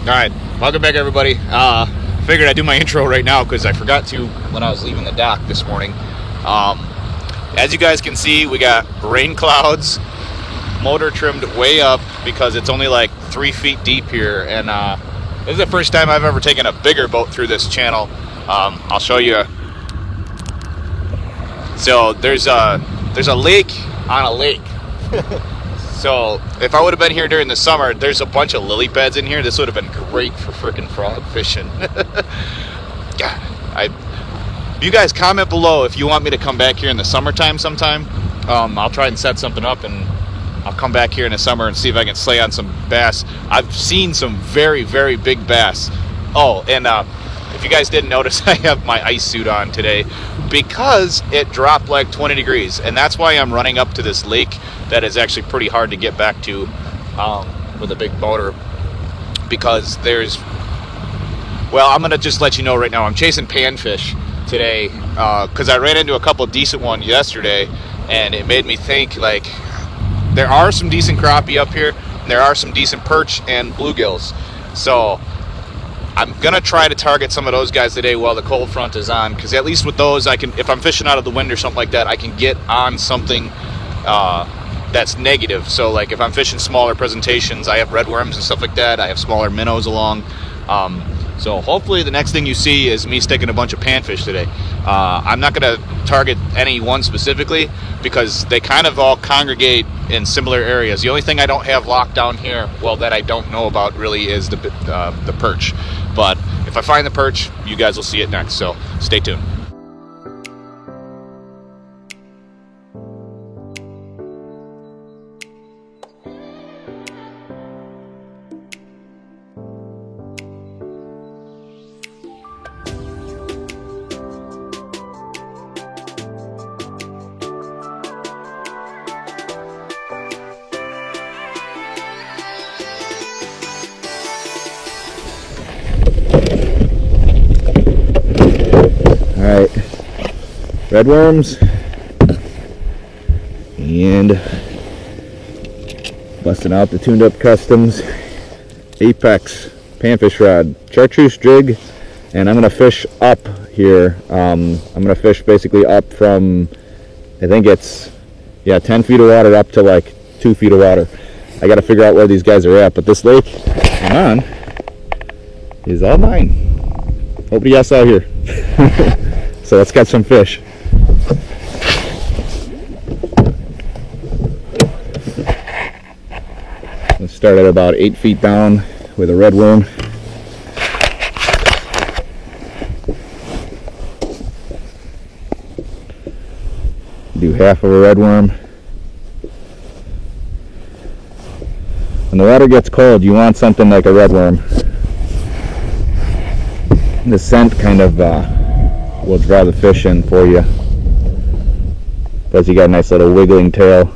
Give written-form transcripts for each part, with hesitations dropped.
Alright, welcome back everybody. Figured I'd do my intro right now because I forgot to when I was leaving the dock this morning. As you guys can see, we got rain clouds, motor trimmed way up because it's only like 3 feet deep here, and this is the first time I've ever taken a bigger boat through this channel. I'll show you. So there's a lake on a lake. So if I would have been here during the summer, there's a bunch of lily pads in here. This would have been great for freaking frog fishing. God, you guys comment below if you want me to come back here in the summertime sometime. I'll try and set something up, and I'll come back here in the summer and see if I can slay on some bass. I've seen some very, very big bass. Oh, and if you guys didn't notice, I have my ice suit on today because it dropped like 20 degrees, and that's why I'm running up to this lake that is actually pretty hard to get back to with a big motor, because I'm going to just let you know right now, I'm chasing panfish today because I ran into a couple decent ones yesterday, and it made me think, like, there are some decent crappie up here, and there are some decent perch and bluegills. So I'm going to try to target some of those guys today while the cold front is on, because at least with those, I can, if I'm fishing out of the wind or something like that, I can get on something that's negative. So like if I'm fishing smaller presentations, I have red worms and stuff like that. I have smaller minnows along. So hopefully the next thing you see is me sticking a bunch of panfish today. I'm not going to target any one specifically because they kind of all congregate in similar areas. The only thing I don't have locked down here, well, that I don't know about really, is the perch. But if I find the perch, you guys will see it next. So stay tuned. Alright, red worms and busting out the tuned up Customs Apex panfish rod, chartreuse jig, and I'm gonna fish up here. I'm gonna fish basically up from, I think it's 10 feet of water up to like 2 feet of water. I gotta figure out where these guys are at, but this lake I'm on is all mine. Nobody else out here. So let's catch some fish. Let's start at about 8 feet down with a red worm. Do half of a red worm. When the water gets cold, you want something like a red worm. The scent kind of will draw the fish in for you. Plus you got a nice little wiggling tail.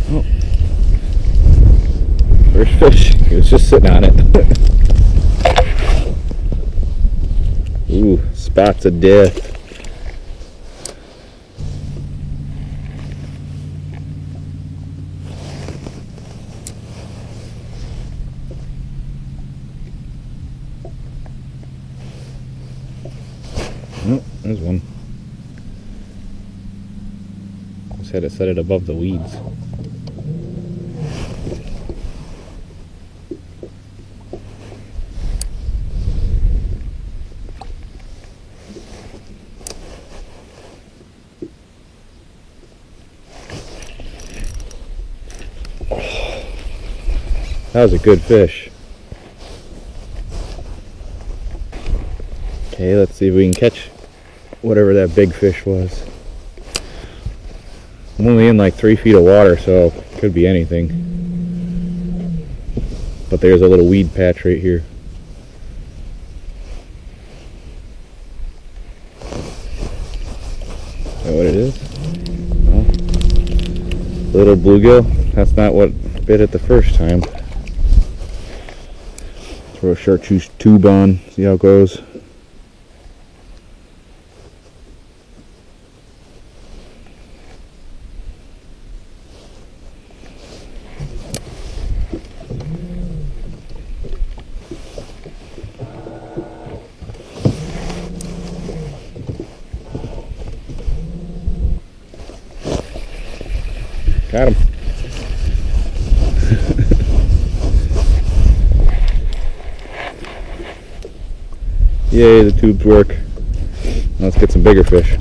Oh. First fish, he was just sitting on it. Ooh, spots of death. Oh, there's one. Just had to set it above the weeds. That was a good fish. Okay, let's see if we can catch whatever that big fish was. I'm only in like 3 feet of water, so it could be anything. But there's a little weed patch right here. Is that what it is? No. Little bluegill. That's not what bit it the first time. Throw a chartreuse tube on, see how it goes. Got him. Yay, the tubes work. Now let's get some bigger fish.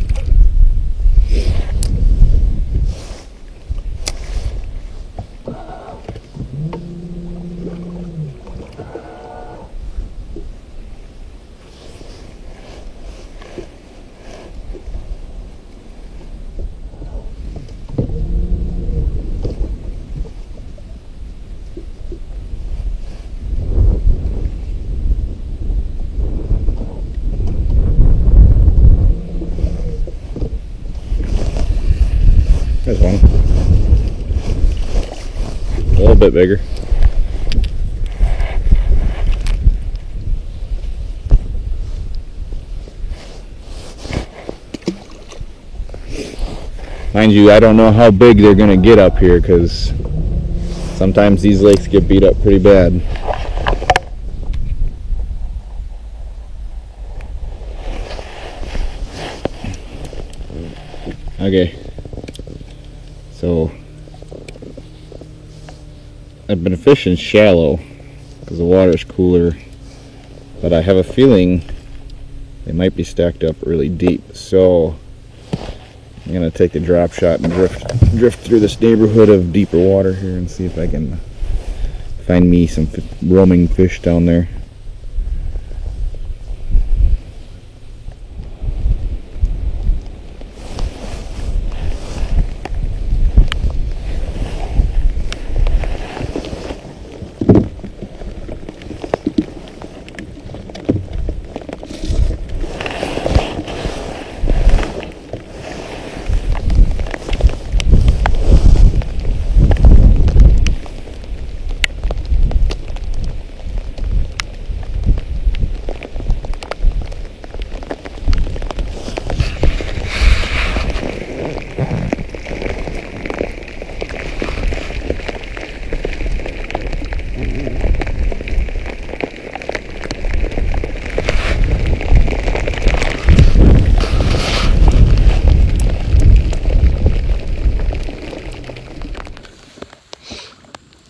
There's one. A little bit bigger. Mind you, I don't know how big they're going to get up here because sometimes these lakes get beat up pretty bad. Okay. So, I've been fishing shallow because the water's cooler, but I have a feeling they might be stacked up really deep. So, I'm going to take a drop shot and drift through this neighborhood of deeper water here and see if I can find me some roaming fish down there.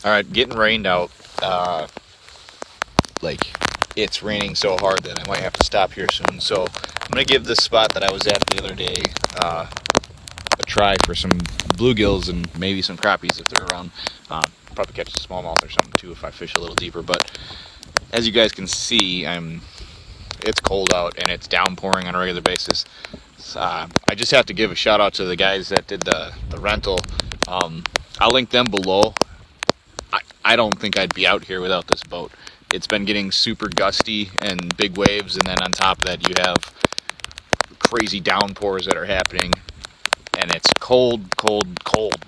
Alright, getting rained out. Like, it's raining so hard that I might have to stop here soon. So, I'm going to give this spot that I was at the other day a try for some bluegills and maybe some crappies if they're around. Probably catch a smallmouth or something too if I fish a little deeper. But, as you guys can see, it's cold out and it's downpouring on a regular basis. I just have to give a shout out to the guys that did the rental. I'll link them below. I don't think I'd be out here without this boat. It's been getting super gusty and big waves, and then on top of that you have crazy downpours that are happening, and it's cold, cold, cold.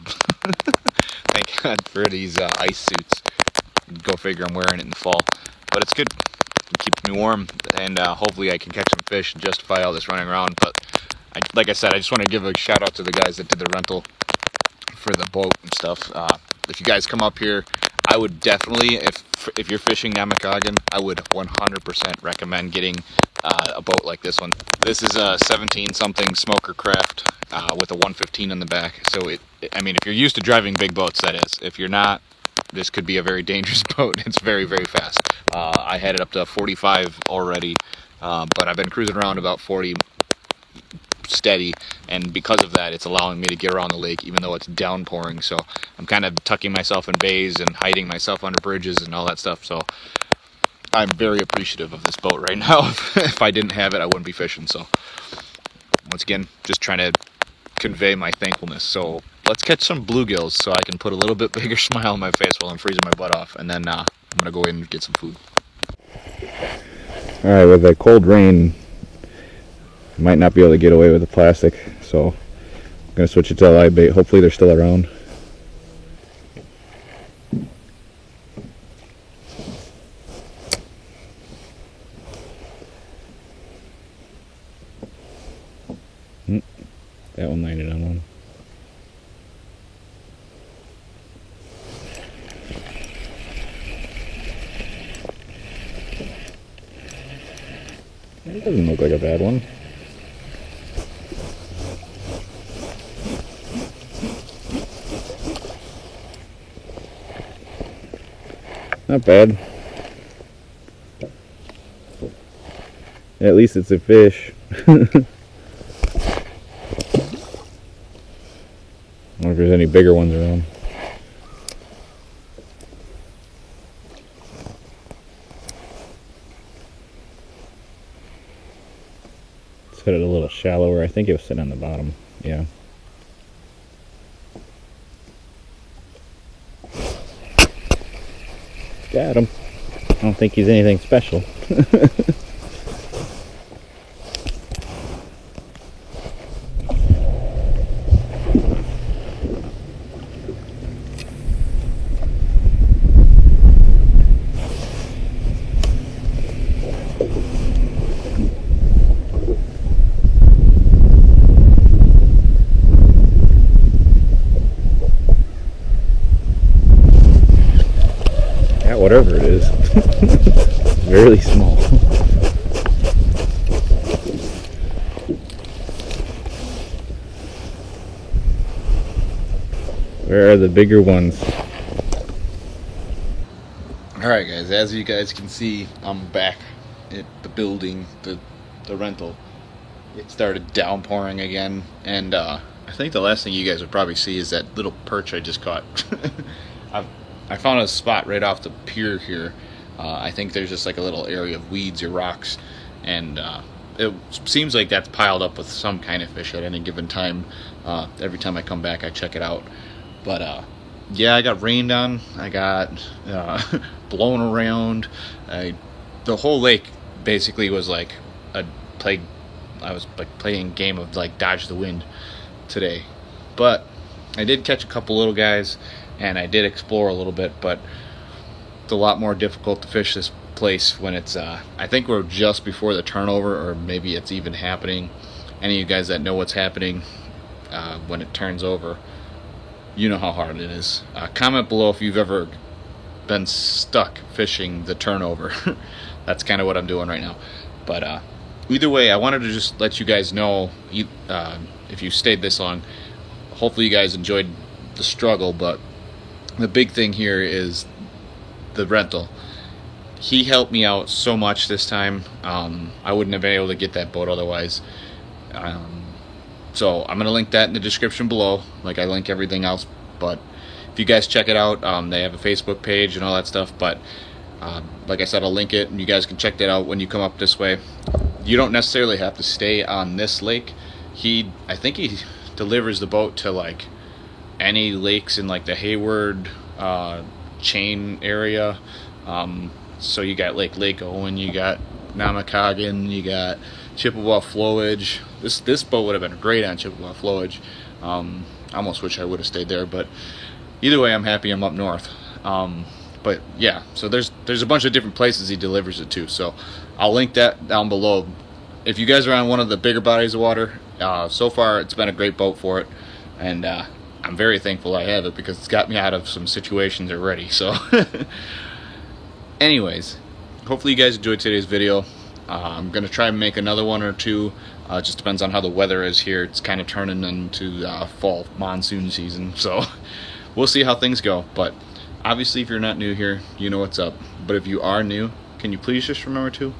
Thank God for these ice suits. Go figure, I'm wearing it in the fall. But it's good. It keeps me warm, and hopefully I can catch some fish and justify all this running around. But like I said, I just want to give a shout out to the guys that did the rental for the boat and stuff. If you guys come up here, I would definitely, if you're fishing Namakagon, I would 100% recommend getting a boat like this one. This is a 17-something Smoker Craft with a 115 in the back. So I mean, if you're used to driving big boats, that is. If you're not, this could be a very dangerous boat. It's very, very fast. I had it up to 45 already, but I've been cruising around about 40 steady, and because of that, it's allowing me to get around the lake even though it's downpouring. So I'm kind of tucking myself in bays and hiding myself under bridges and all that stuff. So I'm very appreciative of this boat right now. If I didn't have it, I wouldn't be fishing. So once again, just trying to convey my thankfulness. So let's catch some bluegills so I can put a little bit bigger smile on my face while I'm freezing my butt off, and then I'm gonna go in and get some food. All right, with the cold rain, might not be able to get away with the plastic, so I'm going to switch it to live bait. Hopefully they're still around. That one landed on one. It doesn't look like a bad one. Not bad. At least it's a fish. I wonder if there's any bigger ones around. Let's hit it a little shallower. I think it was sitting on the bottom. Yeah. Got him. I don't think he's anything special. Whatever it is. It's really small. Where are the bigger ones? Alright guys, as you guys can see, I'm back at the building, the rental. It started downpouring again, and I think the last thing you guys would probably see is that little perch I just caught. I found a spot right off the pier here. I think there's just like a little area of weeds or rocks, and it seems like that's piled up with some kind of fish at any given time. Every time I come back I check it out. But yeah, I got rained on, I got blown around. The whole lake basically was like I was like playing a game of like dodge the wind today. But I did catch a couple little guys, and I did explore a little bit, but it's a lot more difficult to fish this place when it's, I think we're just before the turnover, or maybe it's even happening. Any of you guys that know what's happening when it turns over, you know how hard it is. Comment below if you've ever been stuck fishing the turnover. That's kind of what I'm doing right now. But either way, I wanted to just let you guys know, if you stayed this long, hopefully you guys enjoyed the struggle, but the big thing here is the rental. He helped me out so much this time. I wouldn't have been able to get that boat otherwise. So I'm going to link that in the description below, like I link everything else. But if you guys check it out, they have a Facebook page and all that stuff. But like I said, I'll link it, and you guys can check that out when you come up this way. You don't necessarily have to stay on this lake. I think he delivers the boat to like any lakes in like the Hayward chain area. So you got Lake Owen, you got Namakoggin, you got Chippewa Flowage. This boat would have been great on Chippewa Flowage. I almost wish I would have stayed there, but either way, I'm happy I'm up north. But yeah, so there's a bunch of different places he delivers it to, so I'll link that down below. If you guys are on one of the bigger bodies of water, so far it's been a great boat for it, and I'm very thankful I have it because it's got me out of some situations already. So anyways, hopefully you guys enjoyed today's video. I'm gonna try and make another one or two. It just depends on how the weather is here. It's kind of turning into fall monsoon season, so we'll see how things go. But obviously if you're not new here, you know what's up. But if you are new, can you please just remember to